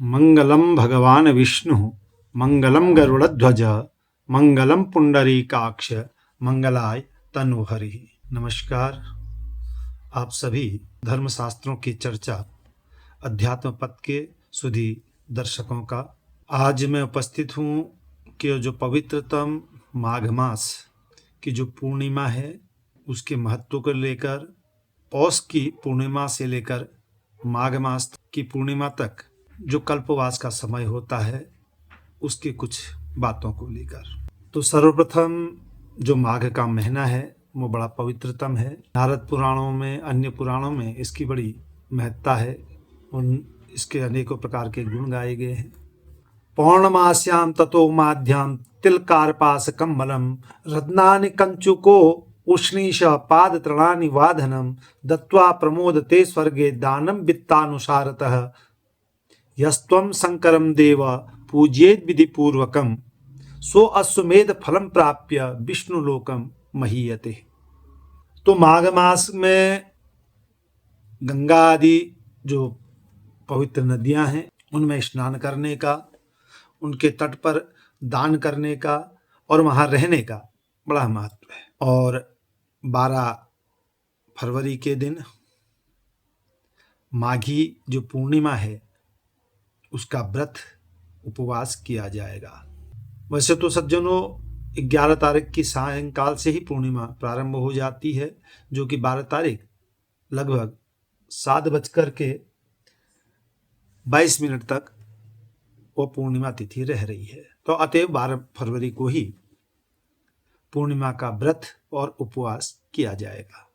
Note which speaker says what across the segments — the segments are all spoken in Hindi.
Speaker 1: मंगलम भगवान विष्णु मंगलम गरुड़ध्वज मंगलम पुंडरीकाक्ष मंगलाय तनुहरि। नमस्कार। आप सभी धर्मशास्त्रों की चर्चा अध्यात्म पथ के सुधी दर्शकों का आज मैं उपस्थित हूँ कि जो पवित्रतम माघ मास की जो पूर्णिमा है उसके महत्व को लेकर पौष की पूर्णिमा से लेकर माघ मास की पूर्णिमा तक जो कल्पवास का समय होता है उसकी कुछ बातों को लेकर। तो सर्वप्रथम जो माघ का महीना है वो बड़ा पवित्रतम है। नारद पुराणों में अन्य पुराणों में इसकी बड़ी महत्ता है। इसके अनेकों प्रकार के गुण गाए गए हैं। पौर्णमास्याम ततो माध्याम तिलकारपास कम्मलम रत्नानि कंचुको उष्णीश पाद तृणानि वाधनम दत्वा प्रमोदते स्वर्गे दानम वित्तानुसारतः यस्त्वं शंकरम देव पूज्येद विधि पूर्वकम सो अश्वमेध फलम प्राप्य विष्णुलोकम महीयते। तो माघ मास में गंगा आदि जो पवित्र नदियां हैं उनमें स्नान करने का, उनके तट पर दान करने का और वहां रहने का बड़ा महत्व है। और 12 फरवरी के दिन माघी जो पूर्णिमा है उसका व्रत उपवास किया जाएगा। वैसे तो सज्जनों 11 तारीख की सायंकाल से ही पूर्णिमा प्रारंभ हो जाती है, जो कि 12 तारीख लगभग 7:22 तक वो पूर्णिमा तिथि रह रही है। तो अतएव 12 फरवरी को ही पूर्णिमा का व्रत और उपवास किया जाएगा।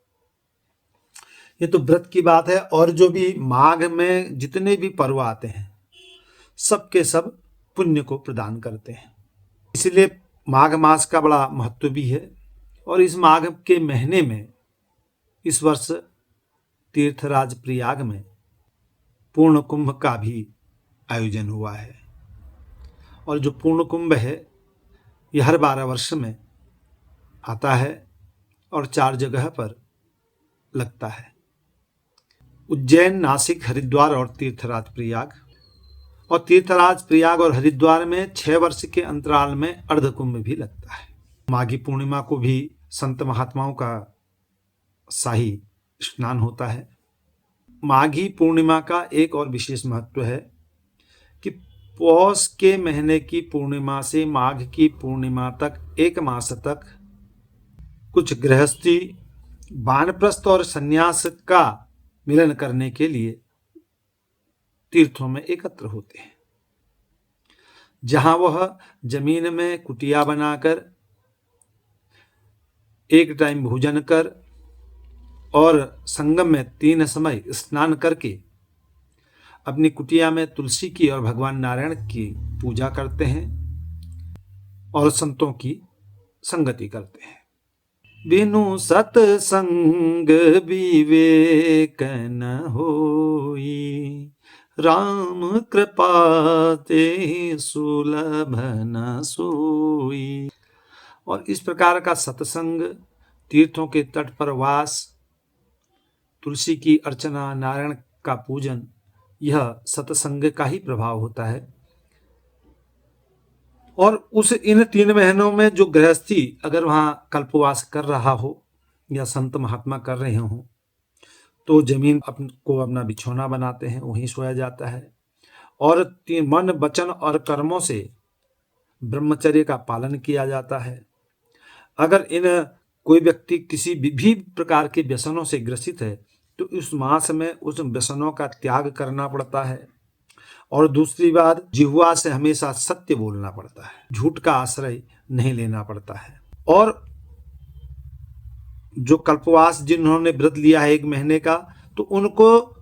Speaker 1: ये तो व्रत की बात है। और जो भी माघ में जितने भी पर्व आते हैं सबके सब पुण्य को प्रदान करते हैं, इसलिए माघ मास का बड़ा महत्व भी है। और इस माघ के महीने में इस वर्ष तीर्थराज प्रयाग में पूर्ण कुंभ का भी आयोजन हुआ है। और जो पूर्ण कुंभ है यह हर 12 वर्ष में आता है और 4 जगह पर लगता है, उज्जैन, नासिक, हरिद्वार और तीर्थराज प्रयाग। और तीर्थराज प्रयाग और हरिद्वार में 6 वर्ष के अंतराल में अर्धकुंभ भी लगता है। माघी पूर्णिमा को भी संत महात्माओं का शाही स्नान होता है। माघी पूर्णिमा का एक और विशेष महत्व है कि पौष के महीने की पूर्णिमा से माघ की पूर्णिमा तक 1 मास तक कुछ गृहस्थी वानप्रस्थ और संन्यास का मिलन करने के लिए तीर्थों में एकत्र होते हैं, जहां वह जमीन में कुटिया बनाकर एक टाइम भोजन कर और संगम में 3 समय स्नान करके अपनी कुटिया में तुलसी की और भगवान नारायण की पूजा करते हैं और संतों की संगति करते हैं। बिनु सतसंग विवेक न होई राम कृपा ते सुलभ न सोई। और इस प्रकार का सत्संग, तीर्थों के तट पर वास, तुलसी की अर्चना, नारायण का पूजन, यह सत्संग का ही प्रभाव होता है। और इन 3 महीनों में जो गृहस्थी अगर वहां कल्पवास कर रहा हो या संत महात्मा कर रहे हो तो जमीन को अपना बिछौना बनाते हैं, वहीं सोया जाता है। और मन, वचन और कर्मों से ब्रह्मचर्य का पालन किया जाता है। अगर कोई व्यक्ति किसी भी प्रकार के व्यसनों से ग्रसित है तो इस मास में उस व्यसनों का त्याग करना पड़ता है। और दूसरी बात, जिह्वा से हमेशा सत्य बोलना पड़ता है, झूठ का आश्रय नहीं लेना पड़ता है। और जो कल्पवास जिन्होंने व्रत लिया है 1 महीने का, तो उनको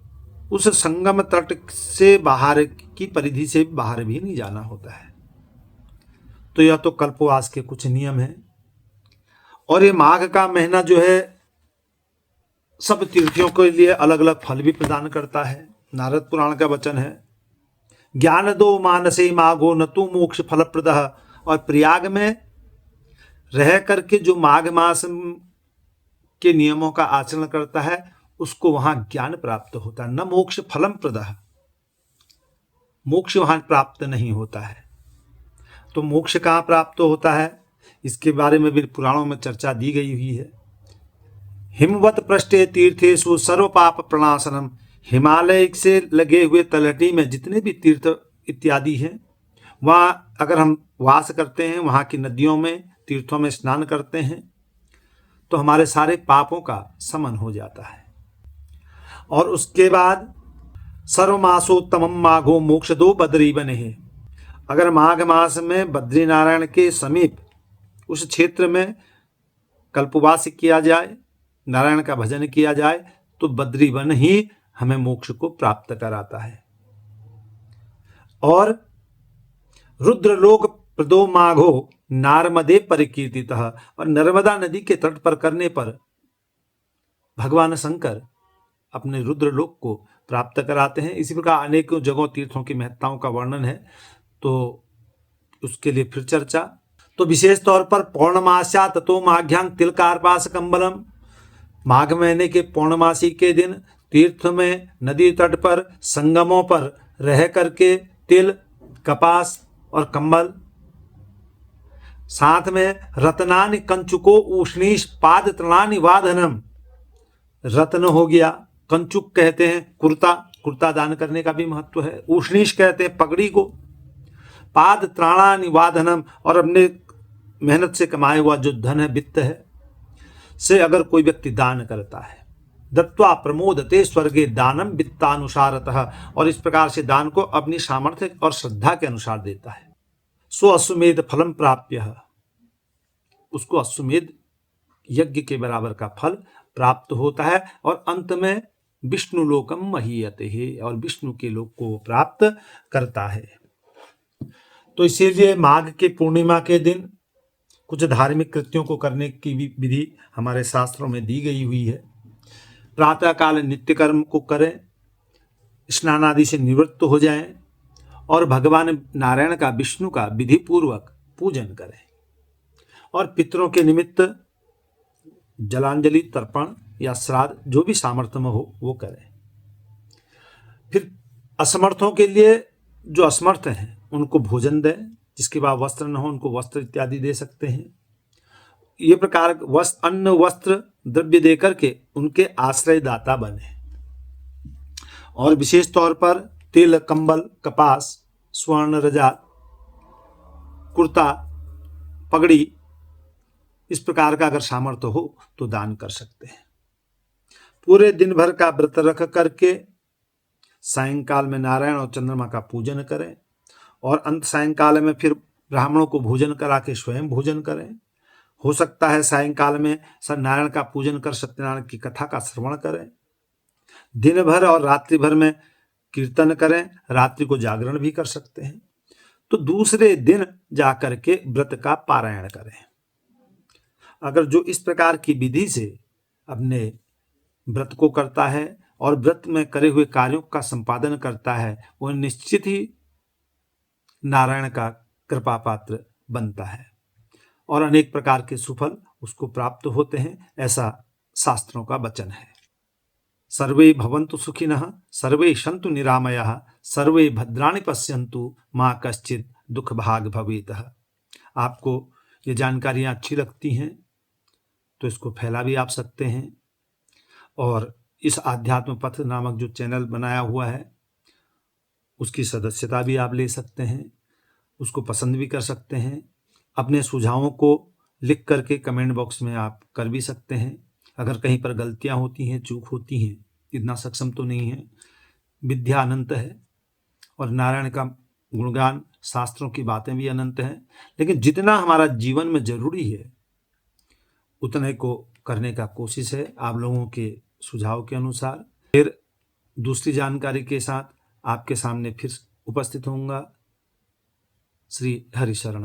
Speaker 1: उस संगम तट से बाहर की परिधि से बाहर भी नहीं जाना होता है। तो यह तो कल्पवास के कुछ नियम हैं। और ये माघ का महीना जो है सब तीर्थियों के लिए अलग अलग फल भी प्रदान करता है। नारद पुराण का वचन है, ज्ञान दो मानसे माघो न तू मोक्ष फलप्रदः। और प्रयाग में रह करके जो माघ मास के नियमों का आचरण करता है उसको वहां ज्ञान प्राप्त होता है, न मोक्ष फलम प्रदः। मोक्ष वहाँ प्राप्त नहीं होता है। तो मोक्ष कहाँ प्राप्त होता है, इसके बारे में भी पुराणों में चर्चा दी गई हुई है। हिमवत पृष्ठे तीर्थेषु सर्व पाप प्रणाशनम, हिमालय से लगे हुए तलहटी में जितने भी तीर्थ इत्यादि हैं, वहाँ अगर हम वास करते हैं, वहाँ की नदियों में तीर्थों में स्नान करते हैं, तो हमारे सारे पापों का शमन हो जाता है। और उसके बाद सर्वमासोत्तमम माघो मोक्ष दो बद्री बने हैं। अगर माघ मास में बद्री नारायण के समीप उस क्षेत्र में कल्पवास किया जाए, नारायण का भजन किया जाए, तो बद्री वन ही हमें मोक्ष को प्राप्त कराता है। और रुद्रलोक प्रदो माघो नारमदे परिकीर्तितः, और नर्मदा नदी के तट पर करने पर भगवान शंकर अपने रुद्रलोक को प्राप्त कराते हैं। इसी प्रकार अनेकों जगहों तीर्थों की महत्ताओं का वर्णन है, तो उसके लिए फिर चर्चा। तो विशेष तौर पर पौर्णमास्या ततो माघ्यांग तिलकारपास कंबलम, माघ महीने के पौर्णमासी के दिन तीर्थ में नदी तट पर संगमों पर रह करके तिल, कपास और कंबल, साथ में रत्नानि कंचुको उष्णीश पाद तृणानि वाधनम, रत्न हो गया, कंचुक कहते हैं कुर्ता, कुर्ता दान करने का भी महत्व है, उष्णीश कहते हैं पगड़ी को, पाद त्राणानि वाधनम, और अपने मेहनत से कमाया हुआ जो धन है, वित्त है, से अगर कोई व्यक्ति दान करता है, दत्वा प्रमोदते स्वर्गे दानम वित्तानुसारतः, और इस प्रकार से दान को अपनी सामर्थ्य और श्रद्धा के अनुसार देता है, सो अश्वमेध फलम प्राप्य, उसको अश्वमेध यज्ञ के बराबर का फल प्राप्त होता है, और अंत में विष्णु लोकम महीयते है, और विष्णु के लोक को प्राप्त करता है। तो इसीलिए माघ के पूर्णिमा के दिन कुछ धार्मिक कृत्यों को करने की भी विधि हमारे शास्त्रों में दी गई हुई है। प्रातःकाल नित्य कर्म को करें, स्नान आदि से निवृत्त हो जाएं, और भगवान नारायण का, विष्णु का विधि पूर्वक पूजन करें, और पितरों के निमित्त जलांजलि तर्पण या श्राद्ध जो भी सामर्थ्य में हो वो करें। फिर असमर्थों के लिए, जो असमर्थ हैं उनको भोजन दें, जिसके बाद वस्त्र न हो उनको वस्त्र इत्यादि दे सकते हैं। ये प्रकार वस्त्र, अन्न, वस्त्र, द्रव्य देकर के उनके आश्रयदाता बने। और विशेष तौर पर तिल, कंबल, कपास, स्वर्ण, रजा, कुर्ता, पगड़ी, इस प्रकार का अगर सामर्थ्य हो तो दान कर सकते हैं। पूरे दिन भर का व्रत रख करके सायंकाल में नारायण और चंद्रमा का पूजन करें, और अंत सायंकाल में फिर ब्राह्मणों को भोजन करा के स्वयं भोजन करें। हो सकता है सायंकाल में सत्यनारायण का पूजन कर सत्यनारायण की कथा का श्रवण करें। दिन भर और रात्रि भर में कीर्तन करें, रात्रि को जागरण भी कर सकते हैं। तो दूसरे दिन जाकर के व्रत का पारायण करें। अगर जो इस प्रकार की विधि से अपने व्रत को करता है और व्रत में करे हुए कार्यों का संपादन करता है, वह निश्चित ही नारायण का कृपा पात्र बनता है, और अनेक प्रकार के सुफल उसको प्राप्त होते हैं, ऐसा शास्त्रों का वचन है। सर्वे भवन्तु सुखिनः, सर्वे सन्तु निरामयाः, सर्वे भद्राणि पश्यन्तु, माँ कश्चित् दुख भाग भवेतः। आपको ये जानकारियाँ अच्छी लगती हैं तो इसको फैला भी आप सकते हैं, और इस आध्यात्म पथ नामक जो चैनल बनाया हुआ है उसकी सदस्यता भी आप ले सकते हैं, उसको पसंद भी कर सकते हैं। अपने सुझावों को लिख करके कमेंट बॉक्स में आप कर भी सकते हैं। अगर कहीं पर गलतियां होती हैं, चूक होती हैं, इतना सक्षम तो नहीं है, विद्या अनंत है और नारायण का गुणगान, शास्त्रों की बातें भी अनंत हैं, लेकिन जितना हमारा जीवन में जरूरी है उतने को करने का कोशिश है आप लोगों के सुझाव के अनुसार। फिर दूसरी जानकारी के साथ आपके सामने फिर उपस्थित होऊंगा। श्री हरिशरण।